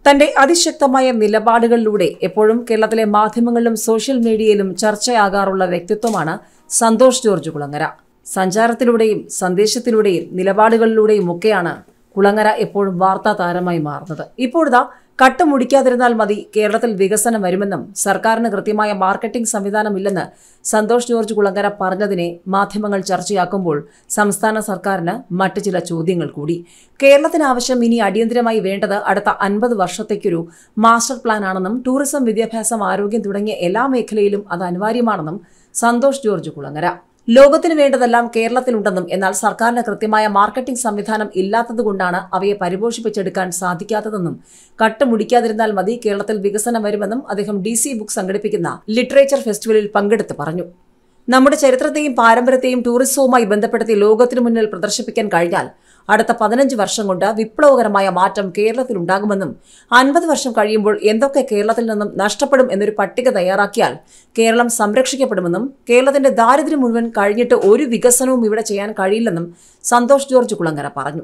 തന്റെ അതിശക്തമായ നിലപാടുകളിലൂടെ എപ്പോഴും കേരളത്തിലെ മാധ്യമങ്ങളിലും സോഷ്യൽ മീഡിയയിലും ചർച്ചയാകാറുള്ള വ്യക്തിത്വമാണ് സന്തോഷ് ജോർജ് കുളങ്ങര. സഞ്ചാരത്തിലൂടെയും സന്ദേശത്തിലൂടെയും നിലപാടുകളിലൂടെയും ഒക്കെയാണ് കുളങ്ങര എപ്പോഴും വാർത്താ താരമായി മാറുന്നത്. ഇപ്പോഴിതാ കട്ടുമുടിക്കാതിരുന്നാൽ മതി, കേരളത്തിൽ വികസനം വരുമെന്നും സർക്കാരിന് കൃത്യമായ മാർക്കറ്റിംഗ് സംവിധാനമില്ലെന്ന് സന്തോഷ് ജോർജ് കുളങ്ങര പറഞ്ഞതിനെ മാധ്യമങ്ങൾ ചർച്ചയാക്കുമ്പോൾ സംസ്ഥാന സർക്കാരിന് മറ്റു ചില ചോദ്യങ്ങൾ കൂടി. കേരളത്തിന് ആവശ്യം ഇനി അടിയന്തരമായി വേണ്ടത് അടുത്ത 50 വർഷത്തേക്കൊരു മാസ്റ്റർ പ്ലാൻ ആണെന്നും ടൂറിസം, വിദ്യാഭ്യാസം, ആരോഗ്യം തുടങ്ങിയ എല്ലാ മേഖലയിലും അത് അനിവാര്യമാണെന്നും സന്തോഷ് ജോർജ് കുളങ്ങര. ലോകത്തിന് വേണ്ടതെല്ലാം കേരളത്തിലുണ്ടെന്നും എന്നാൽ സർക്കാരിന് കൃത്യമായ മാർക്കറ്റിംഗ് സംവിധാനം ഇല്ലാത്തതുകൊണ്ടാണ് അവയെ പരിപോഷിപ്പിച്ചെടുക്കാൻ സാധിക്കാത്തതെന്നും കട്ടുമുടിക്കാതിരുന്നാൽ മതി, കേരളത്തിൽ വികസനം വരുമെന്നും അദ്ദേഹം DC ബുക്ക് സംഘടിപ്പിക്കുന്ന ലിറ്ററേച്ചർ ഫെസ്റ്റിവലിൽ പങ്കെടുത്ത് പറഞ്ഞു. നമ്മുടെ ചരിത്രത്തെയും പാരമ്പര്യത്തെയും ടൂറിസവുമായി ബന്ധപ്പെടുത്തി ലോകത്തിനു മുന്നിൽ പ്രദർശിപ്പിക്കാൻ കഴിഞ്ഞാൽ അടുത്ത 15 വർഷം കൊണ്ട് വിപ്ലവകരമായ മാറ്റം കേരളത്തിലുണ്ടാകുമെന്നും 50 വർഷം കഴിയുമ്പോൾ എന്തൊക്കെ കേരളത്തിൽ നിന്നും നഷ്ടപ്പെടും എന്നൊരു പട്ടിക തയ്യാറാക്കിയാൽ കേരളം സംരക്ഷിക്കപ്പെടുമെന്നും കേരളത്തിന്റെ ദാരിദ്ര്യം മുഴുവൻ കഴിഞ്ഞിട്ട് ഒരു വികസനവും ഇവിടെ ചെയ്യാൻ കഴിയില്ലെന്നും സന്തോഷ് ജോർജ് കുളങ്ങര പറഞ്ഞു.